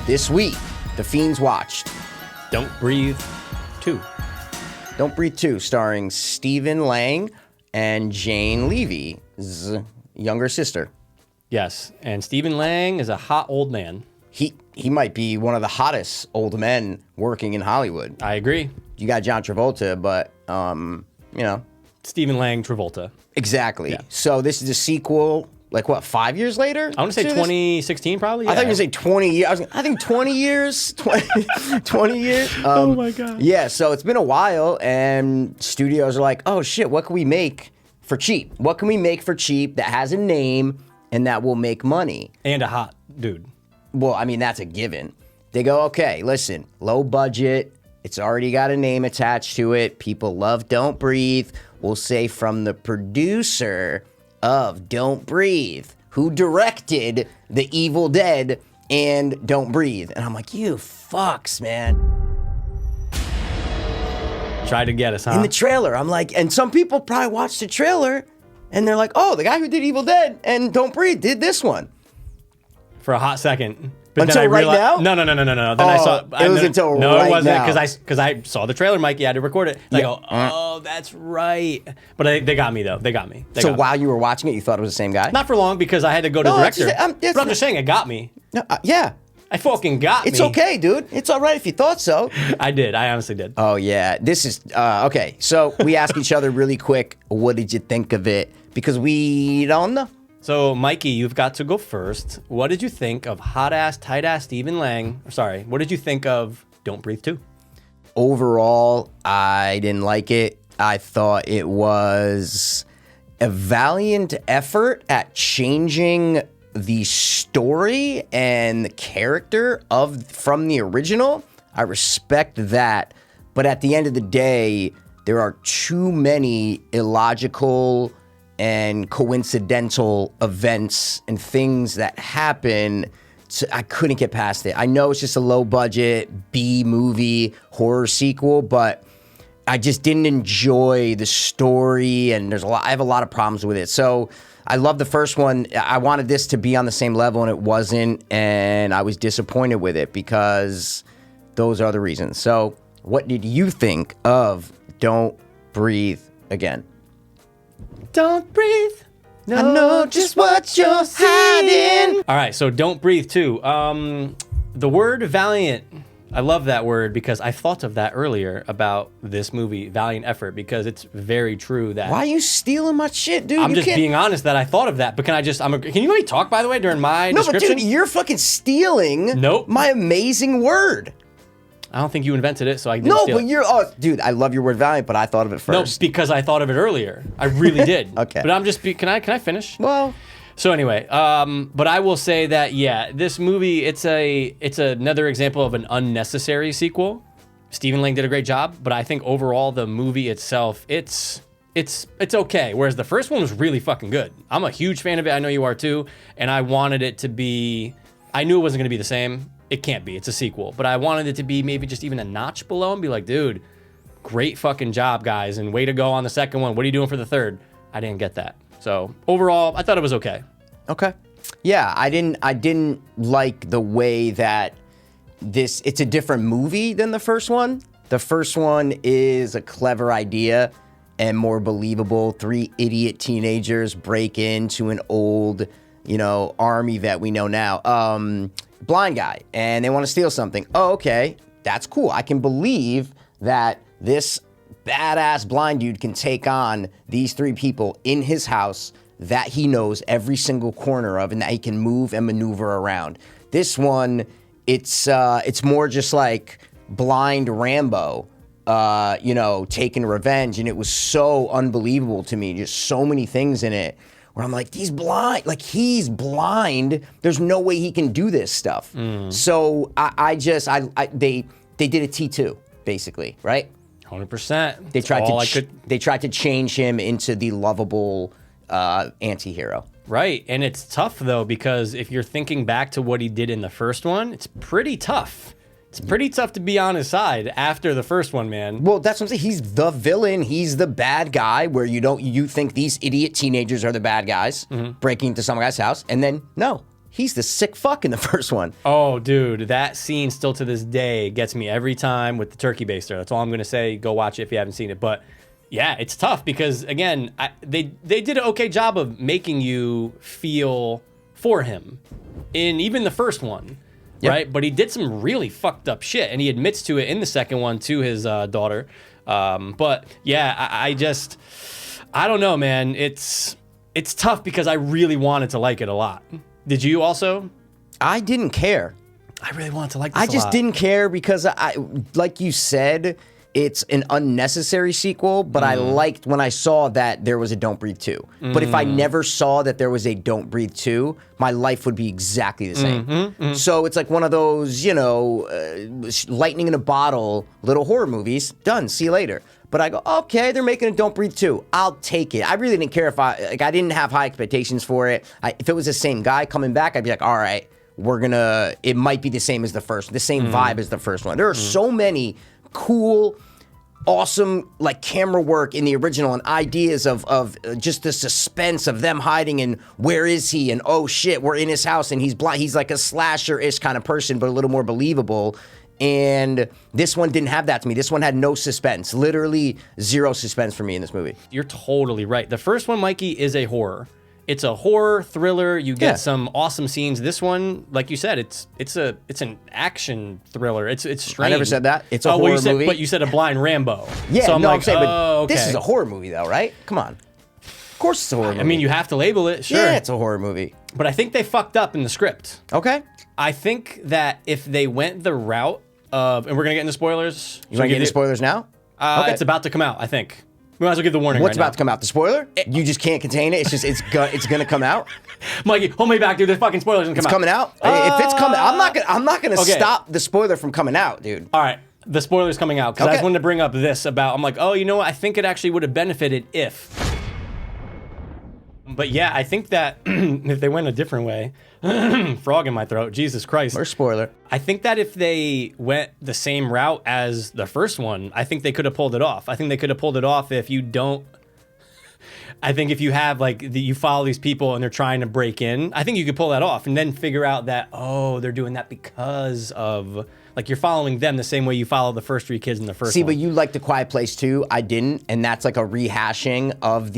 This week, The Fiends watched Don't Breathe 2. Don't Breathe 2, starring Stephen Lang and Jane Levy's younger sister. Yes, and Stephen Lang is a hot old man. He might be one of the hottest old men working in Hollywood. I agree. You got John Travolta, but, you know. Stephen Lang, Travolta. Exactly. Yeah. So this is a sequel, like what, 5 years later? I want to say 2016 probably? Yeah. I thought you were going to say 20 years. I think 20 years. 20 years. Oh my God. Yeah, so it's been a while, and studios are like, oh shit, what can we make for cheap? What can we make for cheap that has a name and that will make money? And a hot dude. Well, I mean, that's a given. They go, okay, listen, low budget. It's already got a name attached to it. People love Don't Breathe. We'll say from the producer of Don't Breathe, who directed The Evil Dead and Don't Breathe. And I'm like, you fucks, man. Tried to get us, huh? In the trailer, I'm like, and some people probably watched the trailer and they're like, oh, the guy who did Evil Dead and Don't Breathe did this one. For a hot second. But Until then I right realized, now? No. Then I saw. It was until no, right it wasn't now. because I saw the trailer, Mikey. I had to record it. And Yeah. I go, oh, that's right. But they got me though. They got me. They So got me. while you were watching it, you thought it was the same guy? Not for long because I had to go to No, it's director. just- but I'm just saying, it got me. No, yeah. I fucking got It's me. okay, dude. It's all right if you thought so. I did. I honestly did. Oh, yeah. This is, okay. So we ask each other really quick, what did you think of it? Because we don't know. So, Mikey, you've got to go first. What did you think of hot-ass, tight-ass Stephen Lang? Sorry, what did you think of Don't Breathe 2? Overall, I didn't like it. I thought it was a valiant effort at changing the story and the character from the original. I respect that. But at the end of the day, there are too many illogical and coincidental events and things that happen. So I couldn't get past it. I know it's just a low budget B movie horror sequel, but I just didn't enjoy the story, and I have a lot of problems with it. So I love the first one. I wanted this to be on the same level, and it wasn't, and I was disappointed with it because those are the reasons. So what did you think of Don't Breathe Again? Don't breathe. No, I know just what you're hiding. All right, so Don't Breathe 2. The word valiant, I love that word because I thought of that earlier about this movie, Valiant Effort, because it's very true that... Why are you stealing my shit, dude? I'm You just can't- being honest that I thought of that, but can you let me talk, by the way, during my No, but description? dude, you're fucking stealing Nope. my amazing word. I don't think you invented it, so I didn't No, steal but it. dude, I love your word valiant, but I thought of it No, first. because I thought of it earlier. I really did. Okay. But I'm just, can I finish? Well, So anyway, but I will say that, yeah, this movie, it's another example of an unnecessary sequel. Stephen Lang did a great job, but I think overall the movie itself, it's okay. Whereas the first one was really fucking good. I'm a huge fan of it. I know you are too. And I wanted it to be, I knew it wasn't going to be the same. It can't be. It's a sequel. But I wanted it to be maybe just even a notch below and be like, dude, great fucking job, guys. And way to go on the second one. What are you doing for the third? I didn't get that. So overall, I thought it was okay. okay. Yeah, I didn't like the way that it's a different movie than the first one. The first one is a clever idea and more believable. 3 idiot teenagers break into an old, army that we know now. Blind guy, and they want to steal something. Oh, okay, that's cool. I can believe that this badass blind dude can take on these 3 people in his house that he knows every single corner of and that he can move and maneuver around. This one, it's more just like blind Rambo, taking revenge, and it was so unbelievable to me. Just so many things in it where I'm like, he's blind. There's no way he can do this stuff. So they did a T2 basically, right? 100%. They tried to change him into the lovable anti-hero. Right, and it's tough though, because if you're thinking back to what he did in the first one, it's pretty tough. It's pretty tough to be on his side after the first one, man. Well, that's what I'm saying. He's the villain. He's the bad guy where you think these idiot teenagers are the bad guys breaking into some guy's house. And then, no, he's the sick fuck in the first one. Oh, dude, that scene still to this day gets me every time with the turkey baster. That's all I'm gonna say. Go watch it if you haven't seen it. But yeah, it's tough because again, they did an okay job of making you feel for him in even the first one, right? But he did some really fucked up shit, and he admits to it in the second one to his daughter. But yeah, I don't know, man. It's tough because I really wanted to like it a lot. Did you also? I didn't care. I really wanted to like this I just didn't care because like you said, it's an unnecessary sequel, but I liked when I saw that there was a Don't Breathe 2. But if I never saw that there was a Don't Breathe 2, my life would be exactly the same. So it's like one of those, lightning in a bottle, little horror movies. Done. See you later. But I go, okay, they're making a Don't Breathe 2. I'll take it. I really didn't care if I didn't have high expectations for it. If it was the same guy coming back, I'd be like, all right, it might be the same as the first, the same vibe as the first one. There are so many cool, awesome like camera work in the original and ideas of just the suspense of them hiding and where is he and oh shit, we're in his house and he's blind. He's like a slasher-ish kind of person, but a little more believable. And this one didn't have that to me. This one had no suspense, literally zero suspense for me in this movie. You're totally right. The first one, Mikey, is a horror. It's a horror thriller. You get some awesome scenes. This one, like you said, it's an action thriller. It's strange. I never said that. It's a horror movie. But you said a blind Rambo. Yeah, so I'm saying, but okay. This is a horror movie though, right? Come on. Of course it's a horror movie. I mean, you have to label it, sure. Yeah, it's a horror movie. But I think they fucked up in the script. Okay. I think that if they went the route of, and we're gonna get into spoilers. You want to get into spoilers now? Okay. It's about to come out, I think. We might as well give the warning. What's about to come out? The spoiler? You just can't contain it. It's gonna come out. Mikey, hold me back, dude. There's fucking spoilers gonna come out. It's coming out. If it's coming, I'm not gonna stop the spoiler from coming out, dude. All right, the spoiler's coming out because I just wanted to bring up this about. I'm like, oh, you know what? I think it actually would have benefited if. But yeah, I think that if they went a different way, frog in my throat, Jesus Christ. Or spoiler. I think that if they went the same route as the first one, I think they could have pulled it off. I think they could have pulled it off if you don't. I think if you have you follow these people and they're trying to break in, I think you could pull that off and then figure out that, oh, they're doing that because of, like, you're following them the same way you follow the first three kids in the first one. See, but you like The Quiet Place too. I didn't. And that's like a rehashing of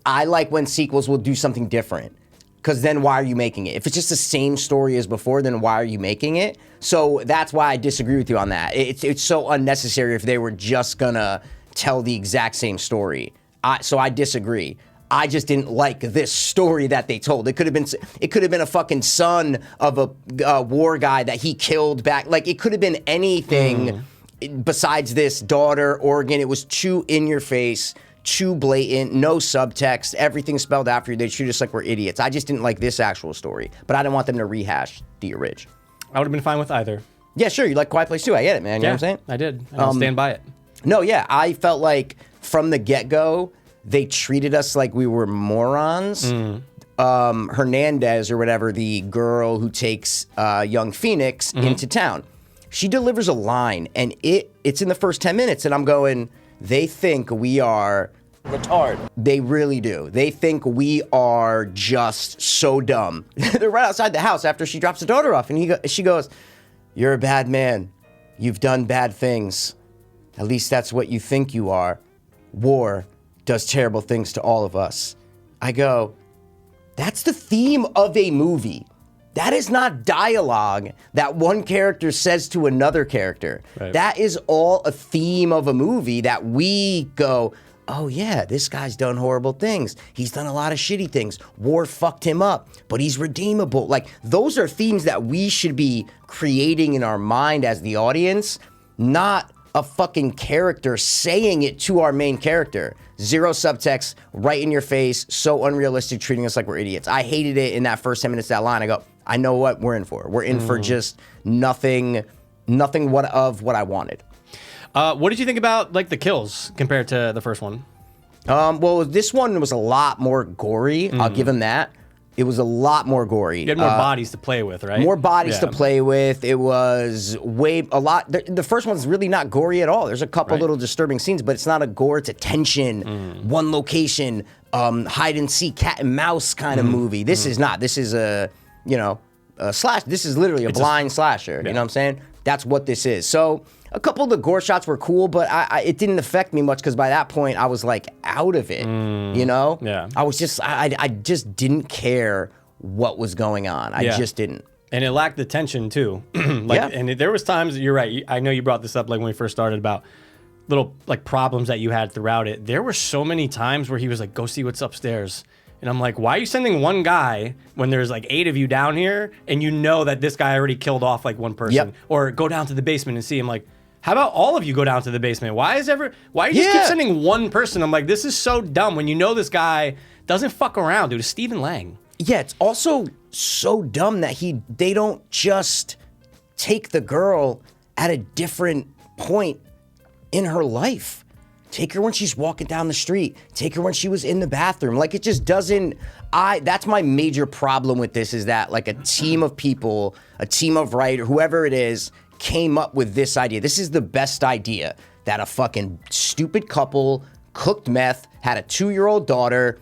I like when sequels will do something different. Because then why are you making it? If it's just the same story as before, then why are you making it? So that's why I disagree with you on that. It's so unnecessary if they were just gonna tell the exact same story. So I disagree. I just didn't like this story that they told. It could have been a fucking son of a war guy that he killed back. Like, it could have been anything besides this daughter, Oregon. It was too in your face, too blatant, no subtext, everything spelled out for you. They treat us like we're idiots. I just didn't like this actual story, but I didn't want them to rehash the orig. I would have been fine with either. Yeah, sure. You like Quiet Place too. I get it, man. You know what I'm saying? I did. I'll stand by it. No, yeah. I felt like from the get-go, they treated us like we were morons. Hernandez or whatever, the girl who takes young Phoenix into town, she delivers a line, and it's in the first 10 minutes, and I'm going, they think we are retarded. They really do. They think we are just so dumb. They're right outside the house after she drops the daughter off, and she goes, "You're a bad man. You've done bad things. At least that's what you think you are. War does terrible things to all of us." I go, that's the theme of a movie. That is not dialogue that one character says to another character. Right. That is all a theme of a movie that we go, oh yeah, this guy's done horrible things. He's done a lot of shitty things. War fucked him up, but he's redeemable. Like, those are themes that we should be creating in our mind as the audience, not a fucking character saying it to our main character. Zero subtext, right in your face, so unrealistic, treating us like we're idiots. I hated it in that first 10 minutes of that line. I go, I know what we're in for. We're in for just nothing what I wanted. What did you think about, like, the kills compared to the first one? Well, this one was a lot more gory. I'll give him that. It was a lot more gory. You had more bodies to play with, right? More bodies to play with. It was a lot. The first one's really not gory at all. There's a couple little disturbing scenes, but it's not a gore. It's a tension, one location, hide and seek, cat and mouse kind of movie. This is not. This is slash. This is literally a blind slasher. You know what I'm saying? That's what this is. So a couple of the gore shots were cool, but it didn't affect me much because by that point I was like out of it. Yeah. I was just I just didn't care what was going on. I just didn't. And it lacked the tension too. And there was times, you're right. I know you brought this up like when we first started about little like problems that you had throughout it. There were so many times where he was like, go see what's upstairs. And I'm like, why are you sending one guy when there's like 8 of you down here and you know that this guy already killed off like one person? Yep. Or go down to the basement and see him. Like, how about all of you go down to the basement? Why do you just keep sending one person? I'm like, this is so dumb when you know this guy doesn't fuck around, dude. It's Stephen Lang. Yeah, it's also so dumb that they don't just take the girl at a different point in her life. Take her when she's walking down the street. Take her when she was in the bathroom. Like, it just doesn't. That's my major problem with this, is that like a team of people, a team of writers, whoever it is, came up with this idea. This is the best idea, that a fucking stupid couple cooked meth, had a 2-year-old daughter.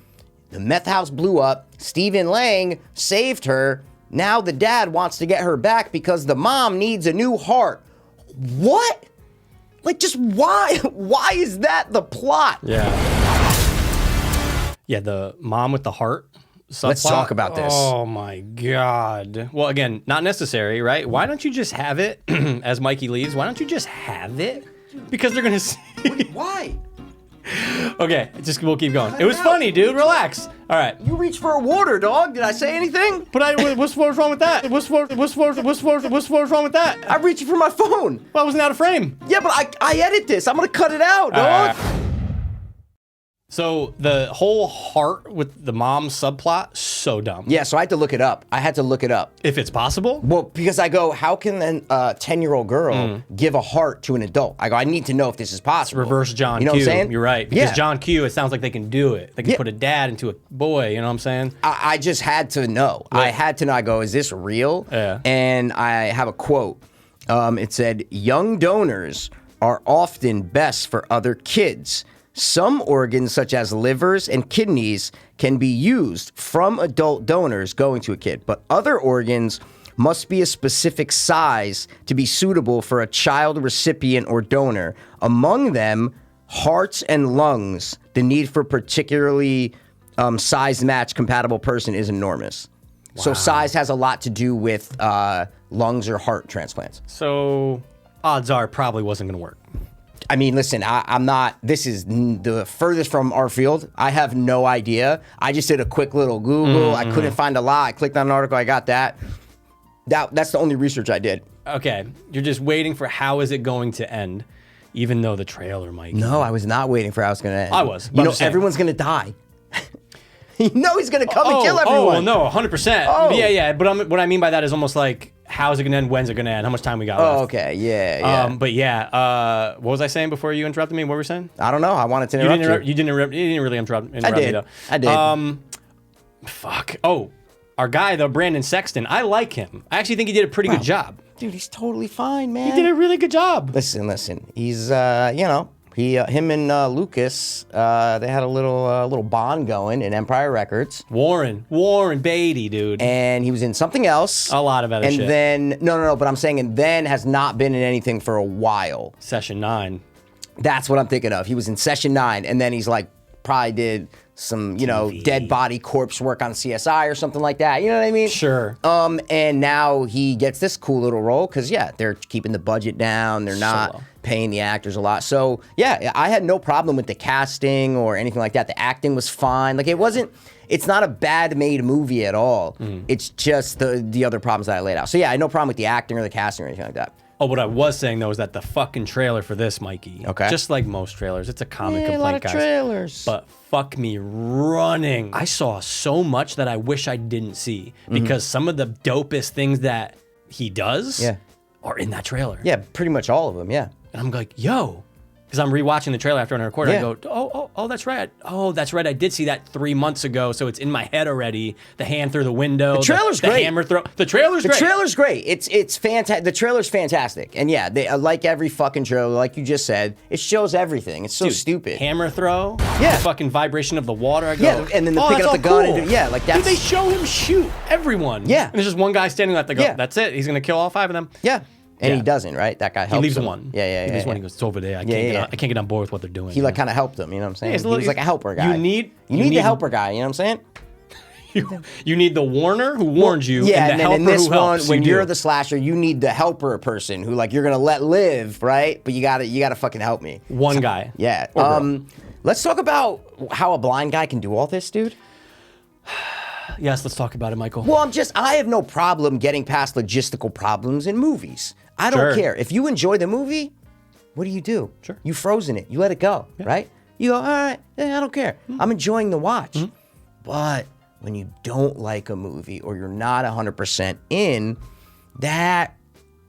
The meth house blew up. Stephen Lang saved her. Now the dad wants to get her back because the mom needs a new heart. What? Like, just why? Why is that the plot? Yeah. Yeah, the mom with the heart subplot. Let's talk about this. Oh my God. Well, again, not necessary, right? Why don't you just have it as Mikey leaves? Why don't you just have it? Because they're gonna see. Why? Okay, we'll keep going. It was funny, dude. Relax. All right. You reached for a water, dog. Did I say anything? But what's wrong with that? What's wrong with that? I'm reaching for my phone. Well, I wasn't out of frame. Yeah, but I edit this. I'm gonna cut it out, dog. So the whole heart with the mom subplot, so dumb. Yeah, so I had to look it up. If it's possible. Well, because I go, how can a 10-year-old girl give a heart to an adult? I go, I need to know if this is possible. Reverse John Q. You know what I'm saying? You're right. Because John Q, it sounds like they can do it. They can put a dad into a boy, you know what I'm saying? I just had to know. Right. I had to know. I go, is this real? Yeah. And I have a quote. It said, young donors are often best for other kids. Some organs, such as livers and kidneys, can be used from adult donors going to a kid, but other organs must be a specific size to be suitable for a child recipient or donor. Among them, hearts and lungs. The need for particularly size match compatible person is enormous. Wow. So size has a lot to do with lungs or heart transplants. So odds are it probably wasn't going to work. I mean, listen, I'm not, this is the furthest from our field. I have no idea. I just did a quick little Google. I couldn't find a lot. I clicked on an article. I got that. That's the only research I did. Okay. You're just waiting for how is it going to end, even though the trailer might. No, I was not waiting for how it's going to end. I was. You know, everyone's going to die. You know he's going to come and kill everyone. Oh, no, 100%. Oh. Yeah. But what I mean by that is almost like, how's it going to end? When's it going to end? How much time we got left? Oh, okay. Yeah. But yeah, what was I saying before you interrupted me? What were you saying? I don't know. I wanted to interrupt you. You didn't really interrupt me, though. I did. Fuck. Oh, our guy, though, Brandon Sexton. I like him. I actually think he did a pretty good job. Dude, he's totally fine, man. He did a really good job. Listen. He's, him and Lucas, they had a little bond going in Empire Records. Warren Beatty, dude. And he was in something else. A lot of other shit. And then, no, but I'm saying, and then has not been in anything for a while. Session 9. That's what I'm thinking of. He was in Session 9, and then he's like, probably did some, dead body corpse work on CSI or something like that. You know what I mean? Sure. And now he gets this cool little role because, they're keeping the budget down. They're not paying the actors a lot. So, I had no problem with the casting or anything like that. The acting was fine. Like, it's not a bad made movie at all. It's just the other problems that I laid out. So, I had no problem with the acting or the casting or anything like that. Oh, what I was saying, though, is that the fucking trailer for this, Mikey, just like most trailers, it's a common complaint, a lot of guys. Trailers. But fuck me running. I saw so much that I wish I didn't see because some of the dopest things that he does are in that trailer. Yeah, pretty much all of them, yeah. And I'm like, yo, because I'm rewatching the trailer after I recorded. Yeah. I go, oh, that's right. Oh, that's right. I did see that 3 months ago, so it's in my head already. The hand through the window. The trailer's the great. hammer throw. The trailer's great. The trailer's great. It's fantastic. The trailer's fantastic. And yeah, they like every fucking trailer, like you just said, it shows everything. It's so Dude, stupid. Hammer throw. Yeah. The fucking vibration of the water. I go, Yeah, and then the picking that's up the all gun cool. and like that's Dude, they show him shoot everyone. Yeah. And there's just one guy standing there. They go, Yeah. that's it. He's gonna kill all 5 of them. yeah. And Yeah. he doesn't, right? That guy helps He leaves him. one. Yeah. He leaves one. He goes, it's over there. I can't get on board with what they're doing. He like kind of helped him, you know what I'm saying? Yeah, he's a He little- was like a helper guy. You need the helper guy, you know what I'm saying? you need the warner who warns you, Yeah, and the then in helper this who one, helps. when you you're do. the slasher, you need the helper person who like you're gonna let live, right? But you gotta fucking help me. one guy. Yeah. Or girl. Let's talk about how a blind guy can do all this, dude. Yes, let's talk about it, Michael. Well, I have no problem getting past logistical problems in movies. I don't Sure. care. If you enjoy the movie, what do? Sure. You frozen it. You let it go, right? You go, all right, I don't care. Mm-hmm. I'm enjoying the watch. But when you don't like a movie or you're not 100% in, that,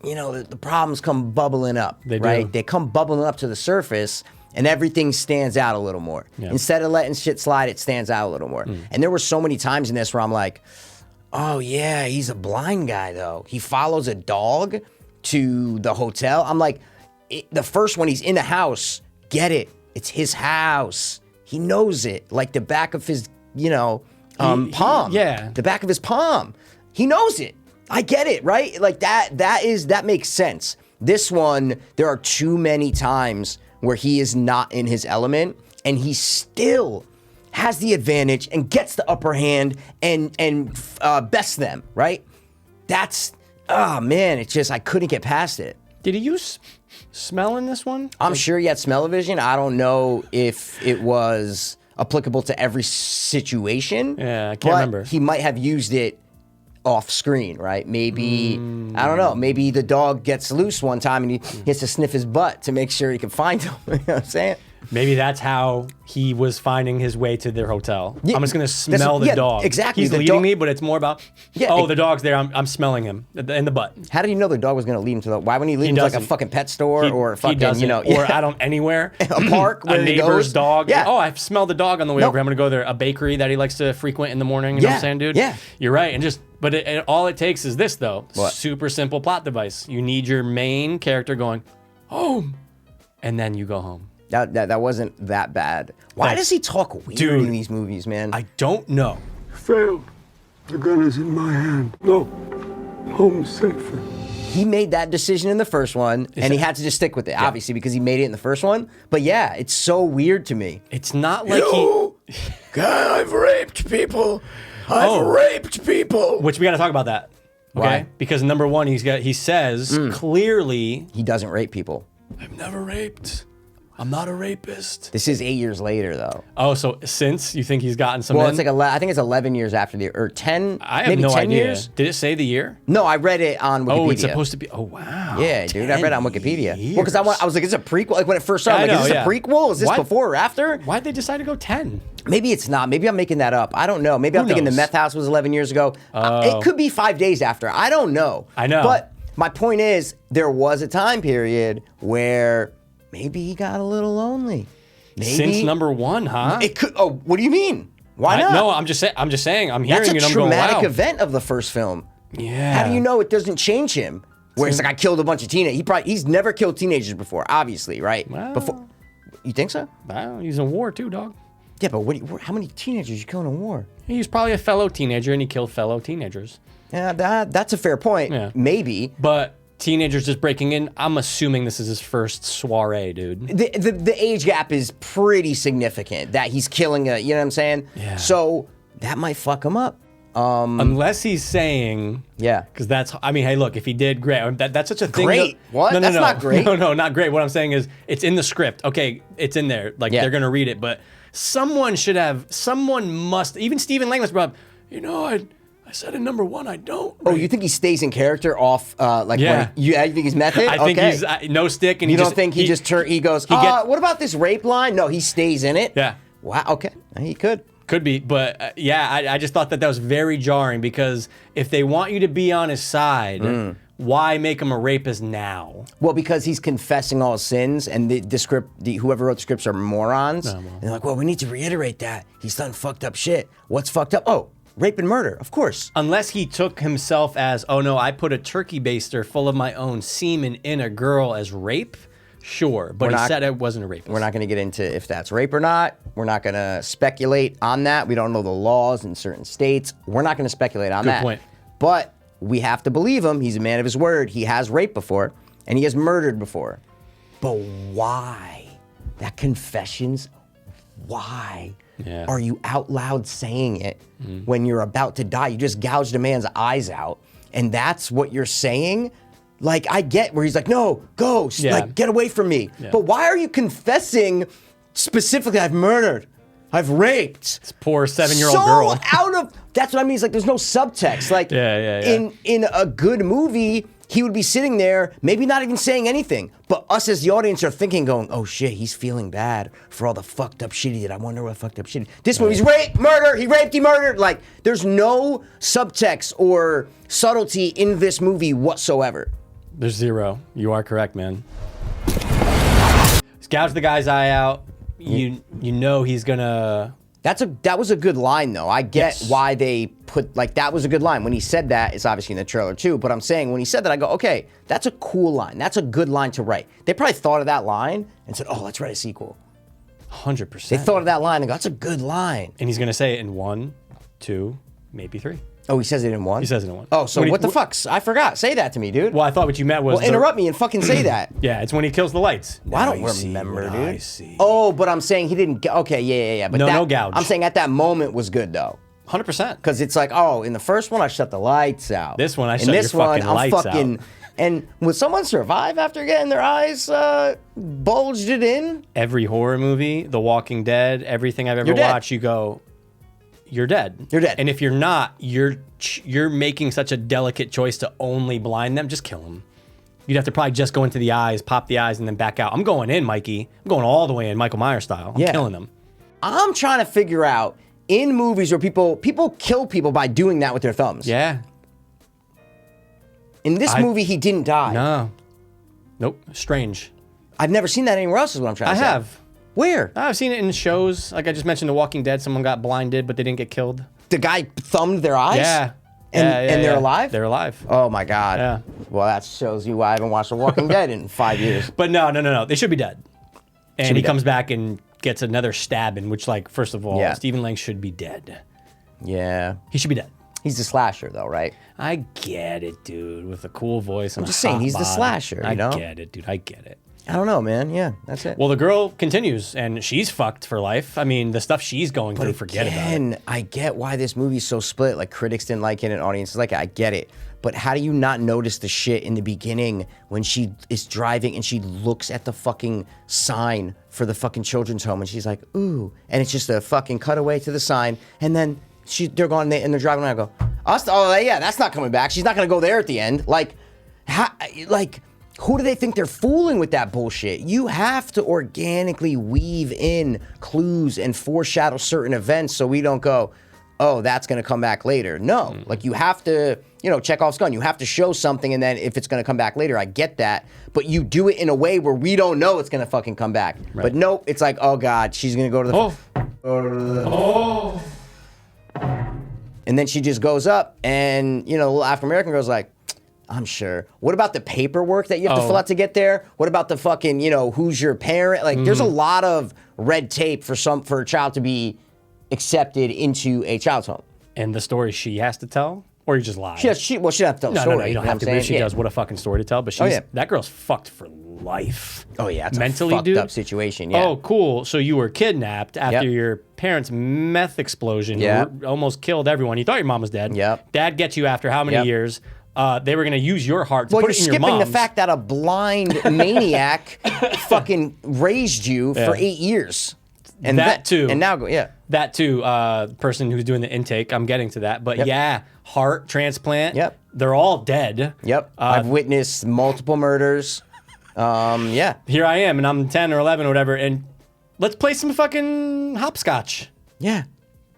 the problems come bubbling up, They do. right? They come bubbling up to the surface and everything stands out a little more. Yeah. Instead of letting shit slide, it stands out a little more. And there were so many times in this where I'm like, oh yeah, he's a blind guy though. He follows a dog to the hotel. I'm like, the first one, he's in a house. Get it? It's his house. He knows it like the back of his, palm. Yeah. The back of his palm. He knows it. I get it, right? Like that makes sense. This one, there are too many times where he is not in his element and he still has the advantage and gets the upper hand and bests them, right? That's, oh man, it's just, I couldn't get past it. Did he use smell in this one? I'm sure he had smell-o-vision. I don't know if it was applicable to every situation. Yeah, I can't but remember. He might have used it off screen, right? Maybe, I don't know, maybe the dog gets loose one time and he has to sniff his butt to make sure he can find him. You know what I'm saying? Maybe that's how he was finding his way to their hotel. Yeah, I'm just gonna smell the dog. exactly, He's the leading dog- me, but it's more about, Yeah, the dog's there. I'm smelling him in the butt. How did you know the dog was going to lead him to why wouldn't he lead him to like a doesn't. fucking pet store or He fucking, doesn't. yeah. Or I don't anywhere. A park where a he neighbor's goes? dog. Yeah. Oh, I smelled the dog on the way Nope. over. I'm gonna go there. A bakery that he likes to frequent in the morning. You know what I'm Yeah, saying, dude? yeah. You're right. And but all it takes is this though. What? Super simple plot device. You need your main character going home, and then you go home. That wasn't that bad. Why Thanks. does he talk weird Dude, in these movies, man? I don't know. Failed. The gun is in my hand. No. Home safer. He made that decision in the first one, and he had to just stick with it, obviously, because he made it in the first one. But yeah, it's so weird to me. It's not like I've raped people. I've raped people. Which we got to talk about that. Okay? Why? Because number one, he says clearly, He doesn't rape people. I've never raped. I'm not a rapist. This is 8 years later, though. Oh, so since you think he's gotten some Well, in? it's like I think it's 11 years after or 10. I have maybe no 10 idea. years. Did it say the year? No, I read it on Wikipedia. Oh, it's supposed to be. Oh, wow. Yeah, dude, I read it on 10 Wikipedia. years. Well, because I was like, is it a prequel? Like when it first started, Yeah, I I'm like, is know, this a prequel? Is this Why- before or after? Why'd they decide to go 10? Maybe it's not. Maybe I'm making that up. I don't know. Maybe I'm thinking the knows? meth house was 11 years ago. It could be 5 days after. I don't know. I know. But my point is, there was a time period where maybe he got a little lonely. Maybe. Since number one, huh? It could. Oh, what do you mean? Why not? No, I'm just saying. I'm hearing That's a it. I'm going, traumatic wow. event of the first film. Yeah. How do you know it doesn't change him? Where it's like I killed a bunch of teenagers. He's never killed teenagers before, obviously, right? Well- Before, you think so? Well, he's in war too, dog. Yeah, but how many teenagers you killing in war? He's probably a fellow teenager, and he killed fellow teenagers. Yeah, that's a fair point. Yeah. Maybe. But teenagers just breaking in. I'm assuming this is his first soiree, dude. The age gap is pretty significant that he's killing you know what I'm saying? Yeah. So that might fuck him up. Unless he's saying, Yeah. because hey, look, if he did, great. That's such a thing. Great? What? No, That's not great. No, not great. What I'm saying is, it's in the script. Okay, it's in there. Like Yeah. they're gonna read it, but someone must. Even Stephen Lang was brought up. I said in number one, I don't. Oh, you think he stays in character off like Yeah. when you think he's method? I think Okay. he's no stick, and You he don't think he goes, what about this rape line? No, he stays in it. Yeah. Wow, okay. He could. Could be, but I just thought that was very jarring because if they want you to be on his side, why make him a rapist now? Well, because he's confessing all his sins, and whoever wrote the scripts are morons. And they're like, well, we need to reiterate that. He's done fucked up shit. What's fucked up? Oh, rape and murder, of course. Unless he took himself as, oh no, I put a turkey baster full of my own semen in a girl as rape, sure. But he said it wasn't a rapist. We're not going to get into if that's rape or not. We're not going to speculate on that. We don't know the laws in certain states. We're not going to speculate on that. Good point. But we have to believe him. He's a man of his word. He has raped before, and he has murdered before. But why? That confessions, why are you out loud saying it when you're about to die? You just gouged a man's eyes out, and that's what you're saying? Like, I get where he's like, no, go, like, get away from me. Yeah. But why are you confessing specifically, I've murdered, I've raped? This poor 7-year-old girl. Out of, that's what I mean. It's like, there's no subtext. Like, in a good movie, he would be sitting there, maybe not even saying anything, but us as the audience are thinking, going, oh shit, he's feeling bad for all the fucked up shit he did. I wonder what fucked up shit he did. This movie's rape, murder, he raped, he murdered. Like, there's no subtext or subtlety in this movie whatsoever. There's zero. You are correct, man. He's gouged the guy's eye out. You know he's gonna... That was a good line, though. I get why they put, like, that was a good line. When he said that, it's obviously in the trailer, too. But I'm saying, when he said that, I go, okay, that's a cool line. That's a good line to write. They probably thought of that line and said, oh, let's write a sequel. 100%. They thought of that line and go, that's a good line. And he's gonna say it in 1, 2, maybe 3. Oh, he says it in 1? He says it in 1. Oh, so what the fuck? I forgot. Say that to me, dude. Well, I thought what you meant was... Well, interrupt me and fucking say that. Yeah, it's when he kills the lights. Well, I don't remember, dude. I see. Oh, but I'm saying he didn't... Okay, yeah. But no gouge. I'm saying at that moment was good, though. 100%. Because it's like, oh, in the first one, I shut the lights out. This one, I shut your fucking lights out. And would someone survive after getting their eyes bulged it in? Every horror movie, The Walking Dead, everything I've ever watched, you go... You're dead. You're dead. And if you're not, you're making such a delicate choice to only blind them. Just kill them. You'd have to probably just go into the eyes, pop the eyes, and then back out. I'm going in, Mikey. I'm going all the way in, Michael Myers style. I'm killing them. I'm trying to figure out in movies where people kill people by doing that with their thumbs. Yeah. In this movie, he didn't die. No. Nope. Strange. I've never seen that anywhere else. Is what I'm trying to say. I have. Where? I've seen it in shows. Like I just mentioned The Walking Dead. Someone got blinded, but they didn't get killed. The guy thumbed their eyes? Yeah. And they're alive? They're alive. Oh, my God. Yeah. Well, that shows you why I haven't watched The Walking Dead in 5 years. But no. They should be dead. And he comes back and gets another stabbing, which, like, first of all, Stephen Lang should be dead. Yeah. He should be dead. He's the slasher, though, right? I get it, dude. With a cool voice and I'm just saying, he's the slasher, you know? I get it, dude. I get it. I don't know, man. Yeah, that's it. Well, the girl continues, and she's fucked for life. I mean, the stuff she's going through, forget about it. I get why this movie's so split. Like, critics didn't like it and audiences like it. I get it. But how do you not notice the shit in the beginning when she is driving and she looks at the fucking sign for the fucking children's home and she's like, ooh. And it's just a fucking cutaway to the sign. And then they're going and they're driving around and go, oh, yeah, that's not coming back. She's not going to go there at the end. Who do they think they're fooling with that bullshit? You have to organically weave in clues and foreshadow certain events so we don't go, oh, that's going to come back later. No, like you have to, Chekhov's gun. You have to show something and then if it's going to come back later, I get that. But you do it in a way where we don't know it's going to fucking come back. Right. But nope, it's like, oh God, she's going to go to the... And then she just goes up and, the little African-American girl's like, I'm sure. What about the paperwork that you have to fill out to get there? What about the fucking, who's your parent? Like, there's a lot of red tape for a child to be accepted into a child's home. And the story she has to tell? Or you just lie? She doesn't have to tell the story. No, you don't have to. But she does. What a fucking story to tell. But that girl's fucked for life. Oh, yeah. It's mentally, a fucked up situation, yeah. Oh, cool. So you were kidnapped after your parents' meth explosion almost killed everyone. You thought your mom was dead. Yep. Dad gets you after how many years? They were going to use your heart to put it in your mom's. Well, you're skipping the fact that a blind maniac fucking raised you for 8 years. And that too. And now, That too, person who's doing the intake, I'm getting to that. But heart transplant. Yep. They're all dead. Yep. I've witnessed multiple murders. Here I am, and I'm 10 or 11 or whatever, and let's play some fucking hopscotch. Yeah.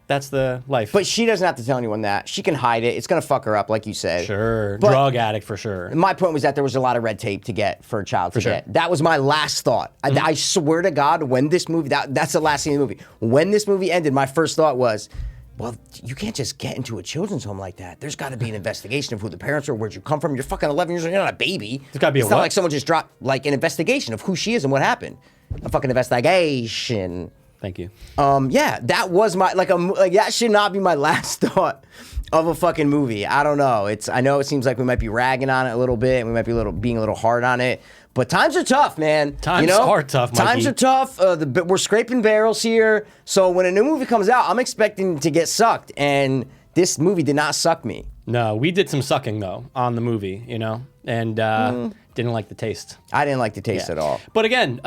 That's the life. But she doesn't have to tell anyone that. She can hide it. It's going to fuck her up, like you said. sure, But- drug addict for sure. My point was that there was a lot of red tape to get for a child to sure. get. That was my last thought. I swear to God, when this movie, that's the last scene of the movie. When this movie ended, my first thought was, well, you can't just get into a children's home like that. There's got to be an investigation of who the parents are, where'd you come from. You're fucking 11 years old. You're not a baby. There's gotta be a It's not what? like someone just dropped like an investigation of who she is and what happened. A fucking investigation. Thank you. Yeah, that was my like that should not be my last thought of a fucking movie. I don't know. I know it seems like we might be ragging on it a little bit, and we might be being a little hard on it. But times are tough, man. Times are tough, Mikey. Times are tough. We're scraping barrels here. So when a new movie comes out, I'm expecting to get sucked, and this movie did not suck me. No, we did some sucking though on the movie, you know, and didn't like the taste. I didn't like the taste at all. But again,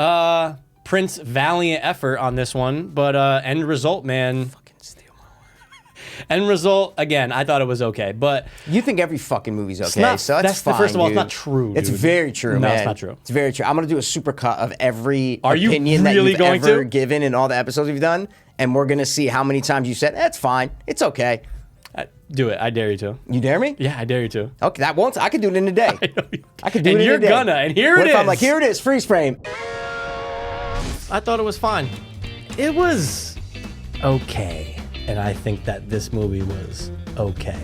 Prince valiant effort on this one, but end result, man. Fucking steal my word. End result, again, I thought it was okay, but You think every fucking movie's okay, not- so that's fine, first of all, it's dude. not true, It's dude. very true, No, man. it's not true. It's very true. I'm gonna do a super cut of every Are you opinion that really you've going ever to? given in all the episodes we've done, and we're gonna see how many times you said that's fine, it's okay. do it. I dare you to. You dare me? Yeah, I dare you to. Okay, that won't. I could do it in a day. I could do And it in you're a day. gonna, and here What it if I'm is. like, here it is, freeze frame. I thought it was fine. It was okay. And I think that this movie was okay.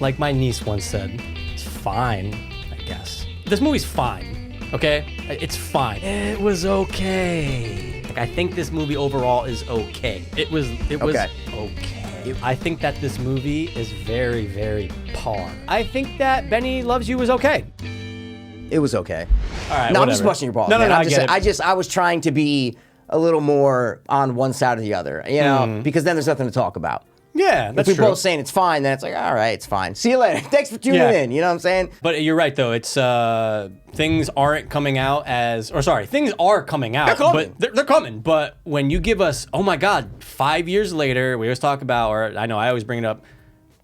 Like my niece once said, it's fine, I guess. This movie's fine, okay? It's fine. It was okay. Like, I think this movie overall is okay. It was Okay. okay. I think that this movie is very, very par. I think that Benny Loves You was okay. It was okay. All right, No, I'm just whatever. busting your balls. No, man. no, I'm I just, get it. I was trying to be a little more on one side or the other, you know, because then there's nothing to talk about. Yeah, If that's we're true. both saying it's fine, then it's like, all right, it's fine. See you later. Thanks for tuning Yeah. in. You know what I'm saying? But you're right, though. It's things aren't coming out things are coming out. They're coming. But they're coming. But when you give us, oh my God, 5 years later, we always talk about, or I know I always bring it up.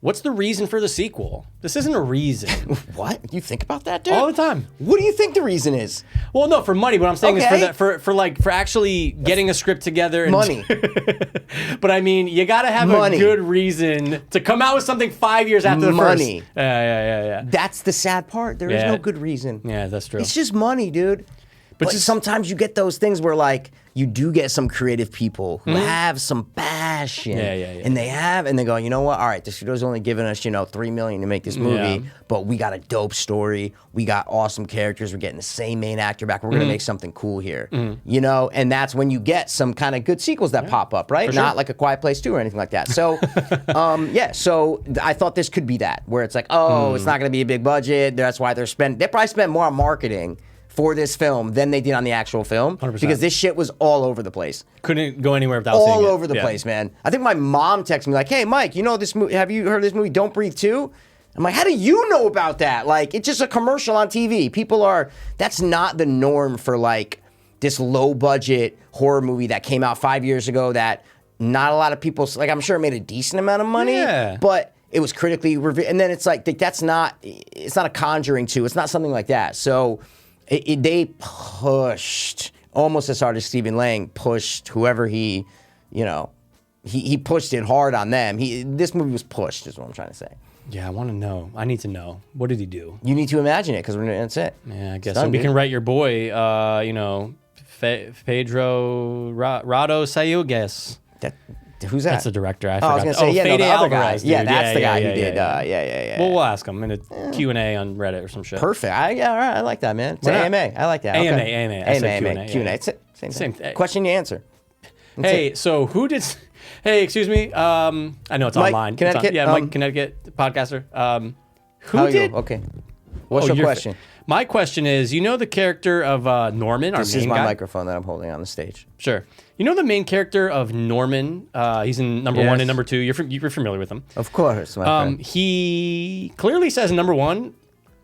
What's the reason for the sequel? This isn't a reason. What? You think about that, dude? All the time. What do you think the reason is? Well, no, for money. What I'm saying Okay. is for actually getting a script together. And, Money. But I mean, you got to have Money. a good reason to come out with something 5 years after the Money. first. Yeah. That's the sad part. There is Yeah. no good reason. Yeah, that's true. It's just money, dude. But just- sometimes you get those things where, like, you do get some creative people who have some passion. Yeah. And they go, you know what? All right, the studio's only giving us, $3 million to make this movie, Yeah. but we got a dope story. We got awesome characters. We're getting the same main actor back. We're going to make something cool here. And that's when you get some kind of good sequels that pop up, right? sure. Not like A Quiet Place 2 or anything like that. So, so I thought this could be that, where it's like, it's not going to be a big budget. That's why they probably spent more on marketing for this film than they did on the actual film 100%. because this shit was all over the place. Couldn't go anywhere without seeing All it. over the Yeah. place, man. I think my mom texted me like, "Hey, Mike, you know this movie? Have you heard of this movie, Don't Breathe 2?" I'm like, "How do you know about that? Like, it's just a commercial on TV. That's not the norm for like this low budget horror movie that came out 5 years ago that not a lot of people, like, I'm sure it made a decent amount of money, Yeah. but it was critically reviewed. And then it's like, it's not a Conjuring 2. It's not something like that. So they pushed almost as hard as Stephen Lang pushed whoever he pushed it hard on them. This movie was pushed, is what I'm trying to say. Yeah, I want to know. I need to know. What did he do? You need to imagine it because that's it. Yeah, I guess Done, so. We dude. can write your boy, Pedro Rado Sayugues. Who's that? That's the director. I Oh, I forgot. was gonna say, yeah, no, Fede the other guy. Alvarez, Yeah, dude. that's the guy who did. yeah. Yeah. Well, we'll ask him in a Q&A on Reddit or some shit. Perfect. All right, I like that, man. It's Why an not? AMA. I like that. AMA, Okay. AMA. I said Q&A, Q&A. yeah. It's it. Same Same thing. thing. Question, you answer. Hey, so who did... Hey, excuse me. I know it's Mike, online. Connecticut, It's on, Mike, Connecticut, podcaster. Who How are did... you? Okay. What's your you're- question? My question is, the character of Norman, our This main is my guy? microphone that I'm holding on the stage. Sure. You know the main character of Norman? He's in number 1 Yes. and number 2. You're familiar with him. Of course, my friend. He clearly says in number 1,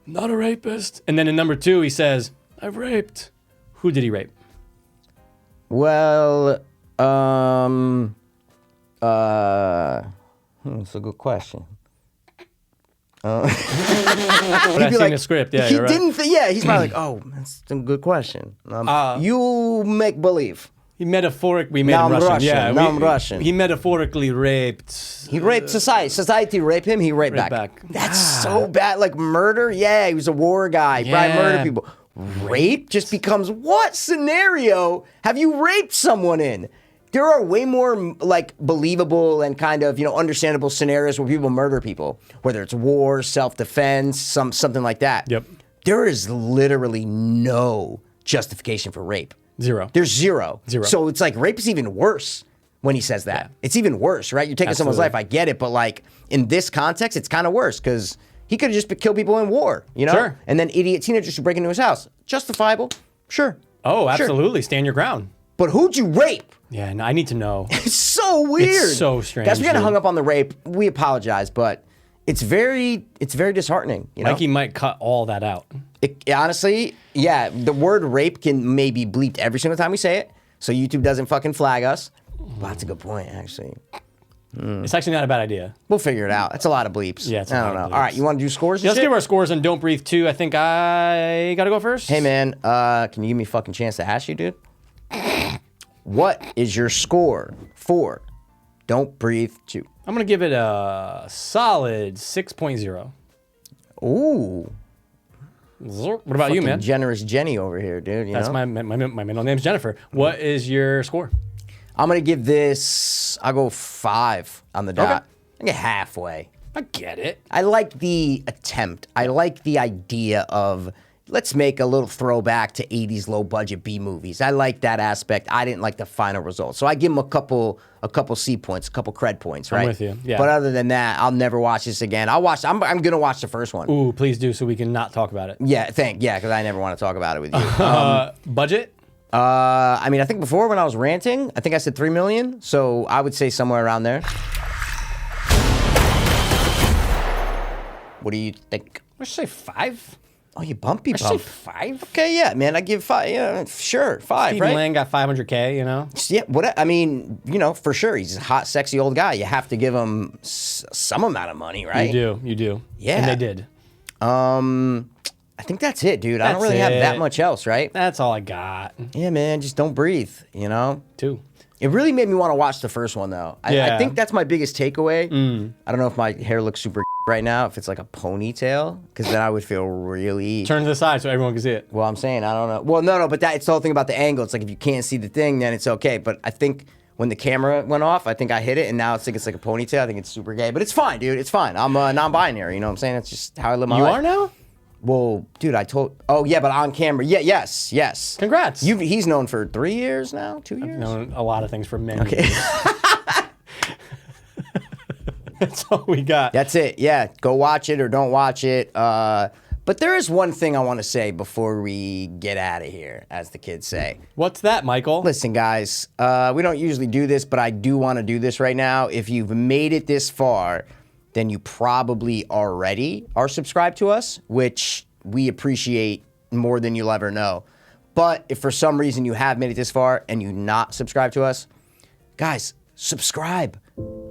not a rapist. And then in number 2, he says, I've raped. Who did he rape? Well, it's a good question. But I've seen the script. Yeah, he you're right. didn't. He's probably like, oh, that's a good question. You make believe. He metaphorically made Now him I'm Russian. Russian. Yeah, Now I'm Russian. He metaphorically raped. He raped society. Society raped him. He raped back. back. That's so bad. Like murder. Yeah, he was a war guy. Probably Yeah. murdered people. Rape just becomes what scenario have you raped someone in? There are way more like believable and kind of understandable scenarios where people murder people, whether it's war, self-defense, something like that. Yep. There is literally no justification for rape. Zero. There's zero. Zero. So it's like rape is even worse when he says that. Yeah. It's even worse, right? You're taking someone's Absolutely. life. I get it, but like in this context, it's kind of worse because he could have just killed people in war, Sure. And then idiot teenagers who break into his house. Justifiable, sure. Oh, Sure. absolutely. Stand your ground. But who'd you rape? Yeah, no, I need to know. It's so weird. so strange, Guys, we kind of dude. hung up on the rape. We apologize, but it's very disheartening. Mikey might cut all that out. Honestly, yeah, the word rape can maybe bleeped every single time we say it, so YouTube doesn't fucking flag us. Well, that's a good point, actually. It's actually not a bad idea. We'll figure it out. It's a lot of bleeps. Yeah, it's a I lot don't know. of All right, bleeps. you want to do scores? and Let's shit? give our scores on Don't Breathe 2. I think I got to go first. Hey man, can you give me a fucking chance to ask you, dude? What is your score for Don't Breathe 2? I'm going to give it a solid 6.0. Ooh, What about you, fucking man? generous Jenny over here, dude. You That's know? my middle name's Jennifer. What is your score? I'm gonna give this. I'll go 5 on the dot. Okay. I get halfway. I get it. I like the attempt. I like the idea of let's make a little throwback to 80s low budget B movies. I like that aspect. I didn't like the final result. So I give him a couple C points, a couple cred points, right? with you, yeah. But other than that, I'll never watch this again. I'm going to watch the first one. Ooh, please do so we can not talk about it. Yeah, because I never want to talk about it with you. Budget? I mean, I think before when I was ranting, I think I said 3 million. So I would say somewhere around there. What do you think? Let's say 5. Oh, you bumpy Let's say bump. 5. Okay, yeah, man. I give 5. Yeah, sure, 5, Stephen right? Lang got 500K, you know? Yeah, what? I mean, for sure, he's a hot, sexy old guy. You have to give him some amount of money, right? You do. Yeah. And they did. I think that's it, dude. I don't That's really have that it. much else, right? That's all I got. Yeah, man. Just don't breathe. 2. It really made me want to watch the first one, though. I Yeah. think that's my biggest takeaway. I don't know if my hair looks super right now, if it's like a ponytail, because then I would feel really. Turn to the side so everyone can see it. Well, I'm saying, I don't know. Well, no, but it's the whole thing about the angle. It's like if you can't see the thing, then it's okay. But I think when the camera went off, I think I hit it, and now it's like a ponytail. I think it's super gay. But it's fine, dude. It's fine. I'm non-binary, you know what I'm saying? It's just how I live my You life. are now? Well, dude, oh, yeah, but on camera. Yeah, yes. Congrats. He's known for 3 years now? 2 years? Known a lot of things for many years. That's all we got. That's it. Yeah, go watch it or don't watch it. But there is one thing I want to say before we get out of here, as the kids say. What's that, Michael? Listen, guys, we don't usually do this, but I do want to do this right now. If you've made it this far, then you probably already are subscribed to us, which we appreciate more than you'll ever know. But if for some reason you have made it this far and you not subscribe to us, guys, subscribe.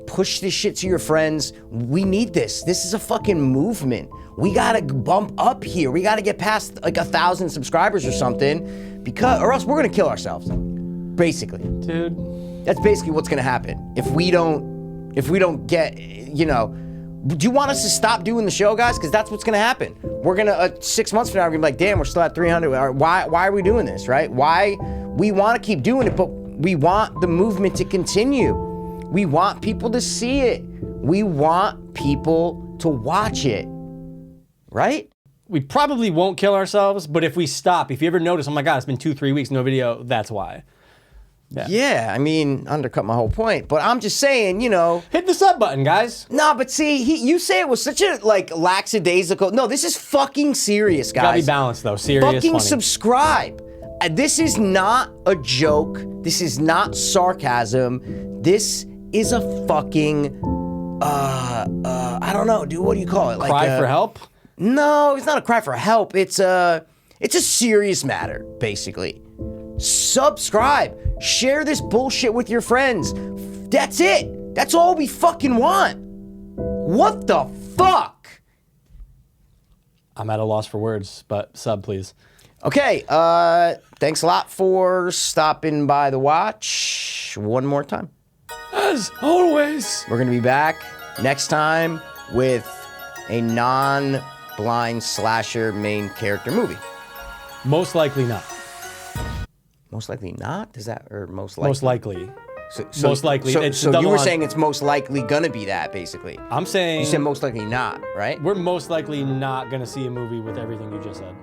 Push this shit to your friends. We need this. This is a fucking movement. We gotta bump up here. We gotta get past like 1,000 subscribers or something, or else we're gonna kill ourselves. Basically, Dude. that's basically what's gonna happen if we don't get. Do you want us to stop doing the show, guys? Because that's what's gonna happen. We're gonna 6 months from now, we're gonna be like, damn, we're still at 300. Why are we doing this, right? Why we want to keep doing it, but we want the movement to continue. We want people to see it. We want people to watch it, right? We probably won't kill ourselves, but if we stop, if you ever notice, oh my God, it's been 2-3 weeks, no video, that's why. Yeah, I mean, undercut my whole point, but I'm just saying, Hit the sub button, guys. No, but see, you say it was such a lackadaisical. No, this is fucking serious, guys. Gotta be balanced though. Serious, Fucking funny. subscribe. This is not a joke. This is not sarcasm. This is a fucking I don't know, dude. What do you call it? Cry for help? No, it's not a cry for help. It's a serious matter, basically. Subscribe. Share this bullshit with your friends. That's it. That's all we fucking want. What the fuck? I'm at a loss for words, but sub, please. Okay, thanks a lot for stopping by the watch one more time. As always. We're gonna be back next time with a non-blind slasher main character movie. Most likely not. Most likely not? Is that, or most likely? Most likely. So, most likely. So, It's so you double were on- saying it's most likely gonna be that, basically. I'm saying You said most likely not, right? we're most likely not going to see a movie with everything you just said.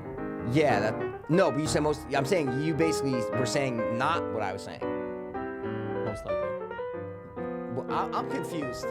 Yeah, no, but you said most, I'm saying you basically were saying not what I was saying. Most likely. Well, I'm confused.